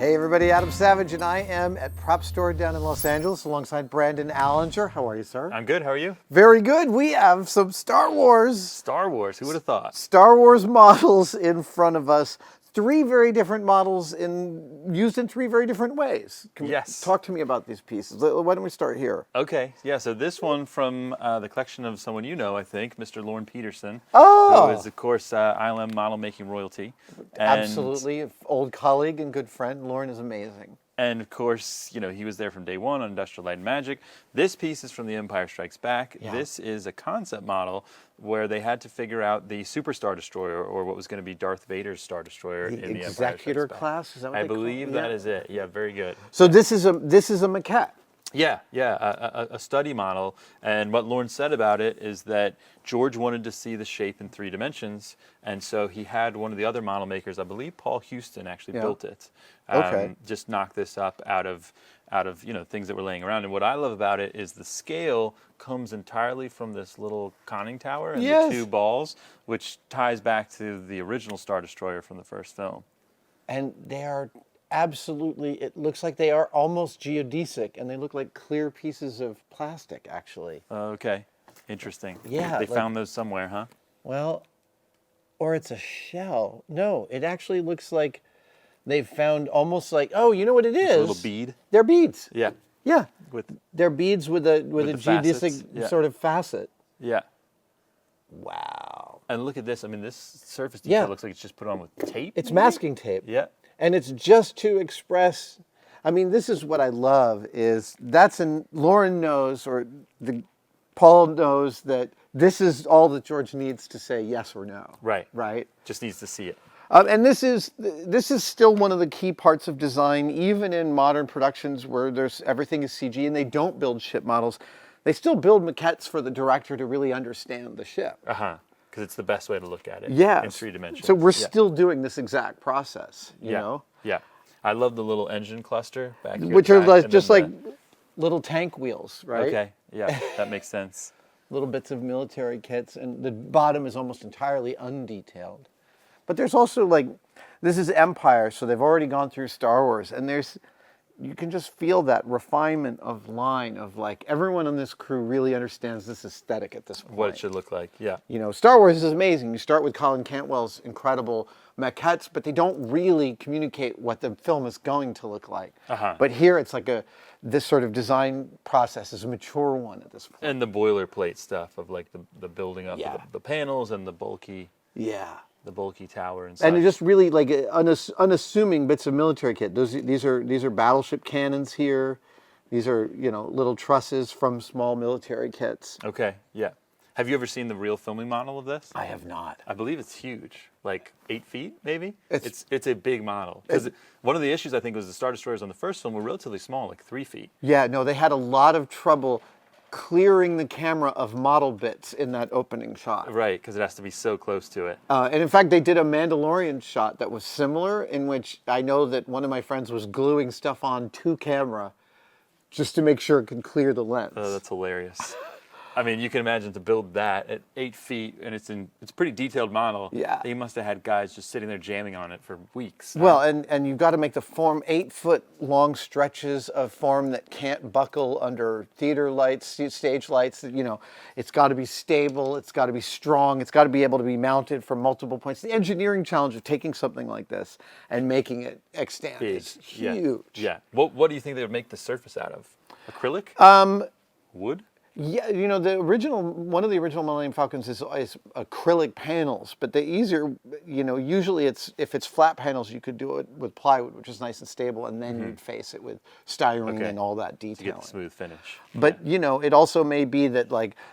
Hey everybody, Adam Savage, and I am at Prop Store down in Los Angeles alongside Brandon Allinger. How are you, sir? I'm good, how are you? Very good. We have some Star Wars. Star Wars, who would have thought? Star Wars models in front of us. Three very different models used in three very different ways. Yes. Talk to me about these pieces. Why don't we start here? Okay, yeah, so this one from the collection of someone you know, I think, Mr. Lorne Petersen. Oh! Who is, of course, ILM model making royalty. And, Absolutely. Old colleague and good friend. Lorne is amazing. And, of course, you know, he was there from day one on Industrial Light and Magic. This piece is from The Empire Strikes Back. Yeah. This is a concept model where they had to figure out the Super Star Destroyer, or what was going to be Darth Vader's Star Destroyer in The Empire Strikes Back. Executor class? Is that what I they call it? believe that is it. Yeah, very good. So this is a maquette. Yeah, a study model. And what Lorne said about it is that George wanted to see the shape in 3 dimensions, and so he had one of the other model makers, I believe Paul Houston actually built it. Okay. Just knocked this up out of things that were laying around. And what I love about it is the scale comes entirely from this little conning tower and the 2 balls, which ties back to the original Star Destroyer from the first film. And they are absolutely, it looks like they are almost geodesic, and they look like clear pieces of plastic, actually. Okay, interesting. Yeah. They found those somewhere, huh? Well, or it's a shell. No, it actually looks like they've found almost like, oh, you know what it is? A little bead? They're beads. Yeah. Yeah. With They're beads with a the geodesic sort of facet. Yeah. Wow. And look at this. I mean, this surface detail Yeah. looks like it's just put on with tape. It's masking tape. Yeah. And it's just to express, I mean, this is what I love is Lorne knows, or Paul knows that this is all that George needs to say yes or no. Right. Right. Just needs to see it. And this is still one of the key parts of design, even in modern productions where everything is CG and they don't build ship models. They still build maquettes for the director to really understand the ship. Because it's the best way to look at it. Yeah. In 3 dimensions. So we're still doing this exact process, you yeah. know? Yeah. I love the little engine cluster back here. Which are back, just like little tank wheels, right? Okay. Yeah, that makes sense. Little bits of military kits, and the bottom is almost entirely undetailed. But there's also this is Empire, so they've already gone through Star Wars, and you can just feel that refinement of line of everyone on this crew really understands this aesthetic at this point. What it should look like, yeah. You know, Star Wars is amazing. You start with Colin Cantwell's incredible maquettes, but they don't really communicate what the film is going to look like. But here it's this sort of design process is a mature one at this point. And the boilerplate stuff of the building up of the panels and the bulky tower and such. And they're just really unassuming bits of military kit. These are battleship cannons here. These are little trusses from small military kits. Okay, yeah. Have you ever seen the real filming model of this? I have not. I believe it's huge, 8 feet maybe. It's a big model. Because one of the issues I think was the Star Destroyers on the first film were relatively small, 3 feet. Yeah, no, they had a lot of trouble clearing the camera of model bits in that opening shot. Right, because it has to be so close to it. And in fact, they did a Mandalorian shot that was similar, in which I know that one of my friends was gluing stuff on to camera just to make sure it could clear the lens. Oh, that's hilarious. I mean, you can imagine to build that at 8 feet, and it's a pretty detailed model. Yeah. They must have had guys just sitting there jamming on it for weeks. Well, and you've got to make the form 8-foot long stretches of form that can't buckle under theater lights, stage lights. It's got to be stable. It's got to be strong. It's got to be able to be mounted from multiple points. The engineering challenge of taking something like this and making it extant is huge. Yeah. What do you think they would make the surface out of? Acrylic? Wood? Yeah, one of the original Millennium Falcons is acrylic panels, but the easier, usually if it's flat panels, you could do it with plywood, which is nice and stable, and then you'd face it with styrene and all that detailing. To get the smooth finish. But, it also may be that,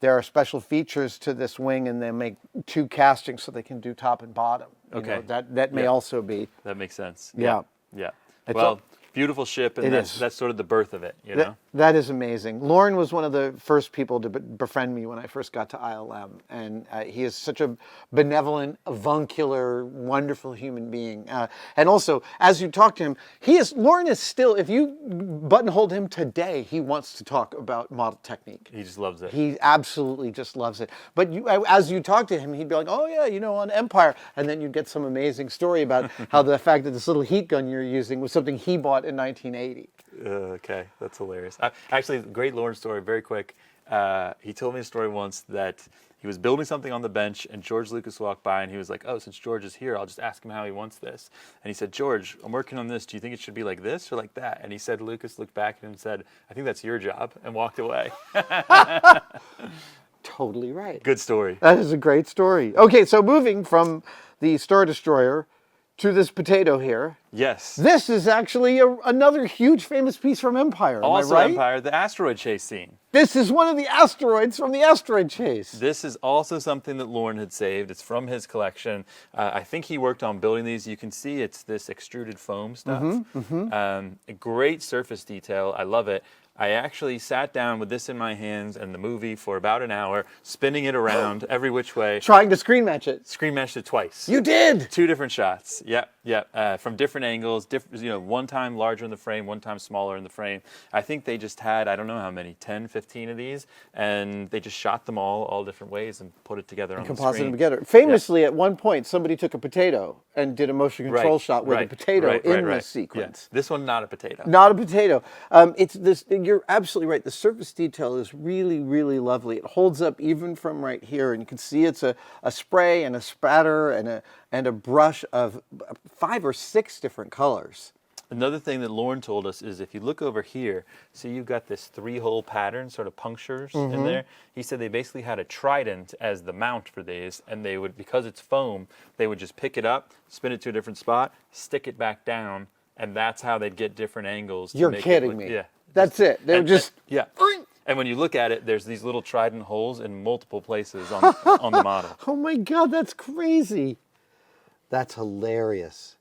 there are special features to this wing, and they make 2 castings so they can do top and bottom. Okay. That may also be. That makes sense. Yeah. Yeah. It's Well, if beautiful ship, and that's sort of the birth of it, you know? That is amazing. Lorne was one of the first people to befriend me when I first got to ILM, and he is such a benevolent, avuncular, wonderful human being. And also, as you talk to him, Lorne is still, if you buttonholed him today, he wants to talk about model technique. He just loves it. He absolutely just loves it. But as you talk to him, he'd be like, oh yeah, on Empire, and then you'd get some amazing story about how the fact that this little heat gun you're using was something he bought in 1980. Okay, that's hilarious. Actually, great Lorne story, very quick. He told me a story once that he was building something on the bench, and George Lucas walked by, and he was like, oh, since George is here, I'll just ask him how he wants this. And he said, George, I'm working on this. Do you think it should be like this or like that? And he said, Lucas looked back at him and said, I think that's your job, and walked away. Totally right. Good story. That is a great story. Okay, so moving from the Star Destroyer to this potato here. Yes. This is actually another huge famous piece from Empire. Also am I right? Empire, the asteroid chase scene. This is one of the asteroids from the asteroid chase. This is also something that Lorne had saved. It's from his collection. I think he worked on building these. You can see it's this extruded foam stuff. A great surface detail. I love it. I actually sat down with this in my hands and the movie for about an hour, spinning it around every which way. Trying to screen match it. Screen matched it twice. You did? 2 different shots. Yep. From different angles. One time larger in the frame, one time smaller in the frame. I think they just had, I don't know how many, 10, 15 of these, and they just shot them all different ways and put it together on the screen. Composite them together. Famously, at one point, somebody took a potato and did a motion control shot with a potato in this sequence. Yeah. This one, not a potato. Not a potato. It's this. You're absolutely right. The surface detail is really, really lovely. It holds up even from right here, and you can see it's a spray and a spatter and a brush of 5 or 6 different colors. Another thing that Lorne told us is if you look over here, see you've got this 3-hole pattern, sort of punctures in there. He said they basically had a trident as the mount for these, and they would, because it's foam, they would just pick it up, spin it to a different spot, stick it back down, and that's how they'd get different angles. You're kidding me. Yeah. That's it. They were just... Yeah. And when you look at it, there's these little trident holes in multiple places on the model. Oh my God, that's crazy. That's hilarious.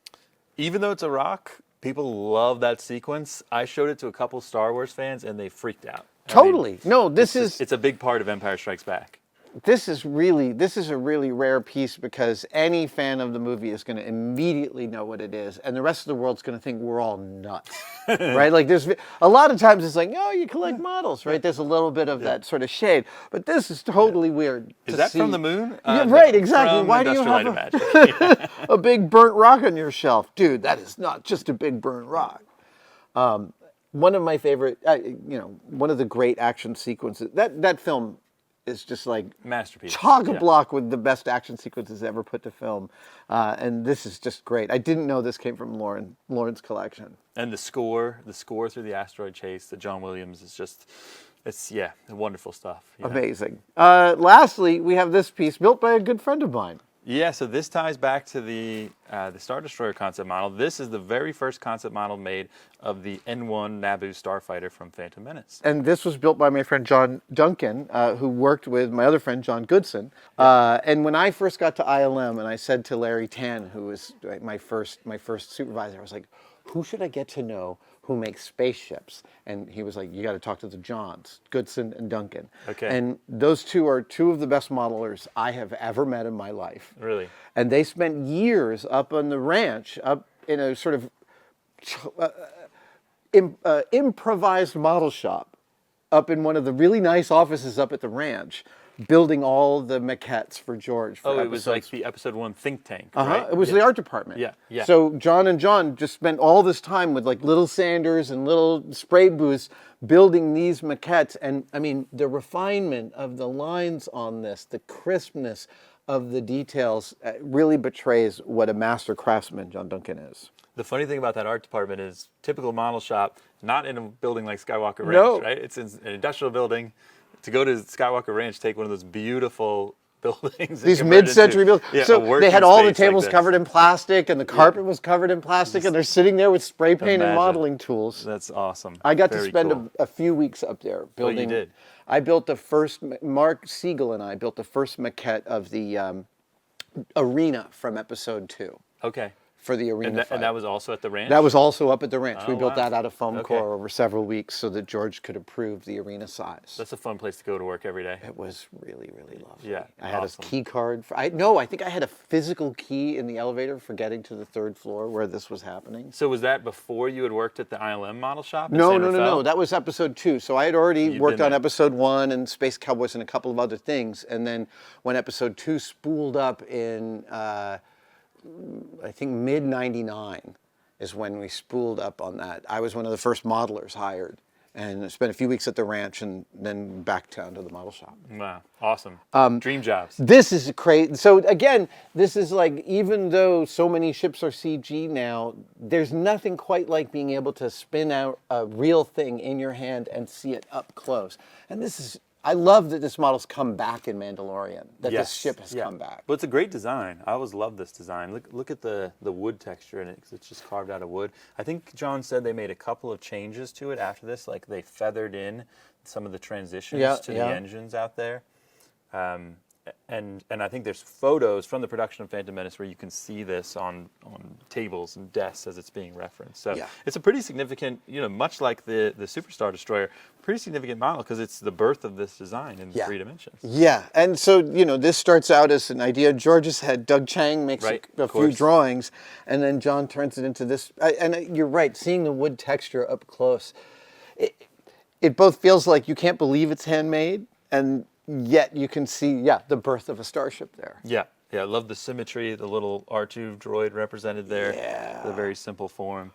Even though it's a rock, people love that sequence. I showed it to a couple Star Wars fans, and they freaked out. Totally. It's a big part of Empire Strikes Back. This is a really rare piece because any fan of the movie is going to immediately know what it is, and the rest of the world's going to think we're all nuts, right? Like there's a lot of times it's like, oh, you collect models, right? There's a little bit of that sort of shade, but this is totally weird. Is that from the moon? Yeah, right, exactly. From Why do you have a big burnt rock on your shelf, dude? That is not just a big burnt rock. One of my favorite, one of the great action sequences. That film is just like masterpiece, chock-a-block with the best action sequences ever put to film, and this is just great. I didn't know this came from Lorne's collection. And the score through the asteroid chase, the John Williams is just, it's wonderful stuff. Amazing. Lastly, we have this piece built by a good friend of mine. Yeah, so this ties back to the Star Destroyer concept model. This is the very first concept model made of the N1 Naboo Starfighter from Phantom Menace. And this was built by my friend John Duncan, who worked with my other friend John Goodson. And when I first got to ILM, and I said to Larry Tan, who was my first supervisor, I was like, who should I get to know who makes spaceships? And he was like, you got to talk to the Johns, Goodson and Duncan. Okay. And those two are 2 of the best modelers I have ever met in my life. Really? And they spent years up on the ranch, up in a sort of improvised model shop, up in one of the really nice offices up at the ranch, building all the maquettes for George. For it was like the episode 1 think tank, right? It was the art department. Yeah. So John and John just spent all this time with like little sanders and little spray booths building these maquettes. And I mean, the refinement of the lines on this, the crispness of the details really betrays what a master craftsman John Duncan is. The funny thing about that art department is typical model shop, not in a building like Skywalker Ranch, right? It's in an industrial building. To go to Skywalker Ranch, take one of those beautiful buildings. These mid-century buildings. Yeah, so they had all the tables covered in plastic, and the carpet was covered in plastic, and they're sitting there with spray paint and modeling tools. That's awesome. I got to spend a few weeks up there building. Oh, you did? I built the first, Mark Siegel and I built the first maquette of the arena from episode 2. Okay. for the arena fight. And that was also at the ranch? That was also up at the ranch. Oh, We built wow. that out of foam Okay. core over several weeks so that George could approve the arena size. That's a fun place to go to work every day. It was really, really lovely. Yeah, I had awesome. a key card. I think I had a physical key in the elevator for getting to the 3rd floor where this was happening. So was that before you had worked at the ILM model shop in No, San no, no, Rafael? no. That was episode 2. So I had already You'd worked been on there. episode 1 and Space Cowboys and a couple of other things. And then when episode 2 spooled up in, I think, mid-'99 is when we spooled up on that. I was one of the first modelers hired. And I spent a few weeks at the ranch and then back down to the model shop. Wow, awesome. Dream jobs. This is crazy. So again, this is like, even though so many ships are CG now, there's nothing quite like being able to spin out a real thing in your hand and see it up close. And this is, I love that this model's come back in Mandalorian, that this ship has come back. Well, it's a great design. I always love this design. Look at the wood texture in it, 'cause it's just carved out of wood. I think John said they made a couple of changes to it after this, like they feathered in some of the transitions to the engines out there. And I think there's photos from the production of Phantom Menace where you can see this on tables and desks as it's being referenced. So it's a pretty significant, much like the Superstar Destroyer, pretty significant model because it's the birth of this design in 3 dimensions. Yeah, and so, this starts out as an idea. George's head, Doug Chang makes a few drawings, and then John turns it into this. And you're right, seeing the wood texture up close, it both feels like you can't believe it's handmade, and yet you can see, the birth of a starship there. Yeah, I love the symmetry, the little R2 droid represented there. Yeah. The very simple form.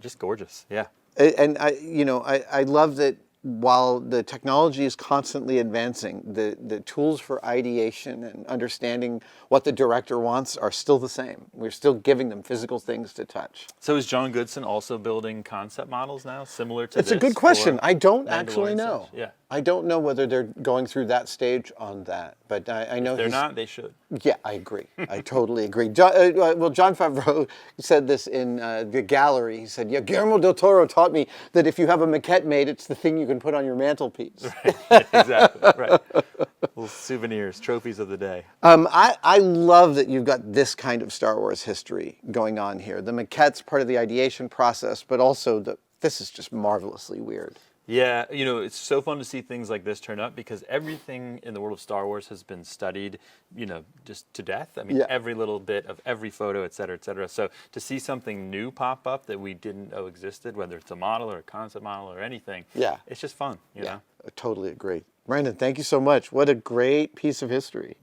Just gorgeous, yeah. And I love that while the technology is constantly advancing, the tools for ideation and understanding what the director wants are still the same. We're still giving them physical things to touch. So is John Goodson also building concept models now, similar to this? It's a good question. I don't actually Mandalorian know. stuff? Yeah. I don't know whether they're going through that stage on that, but I know If they're not, they should. Yeah, I agree. I totally agree. John Favreau said this in the gallery. He said, Guillermo del Toro taught me that if you have a maquette made, it's the thing you can put on your mantelpiece. Exactly, right. Little souvenirs, trophies of the day. I love that you've got this kind of Star Wars history going on here. The maquette's part of the ideation process, but also this is just marvelously weird. Yeah, it's so fun to see things like this turn up because everything in the world of Star Wars has been studied, just to death. I mean, every little bit of every photo, et cetera, et cetera. So to see something new pop up that we didn't know existed, whether it's a model or a concept model or anything, it's just fun, you know? I totally agree. Brandon, thank you so much. What a great piece of history.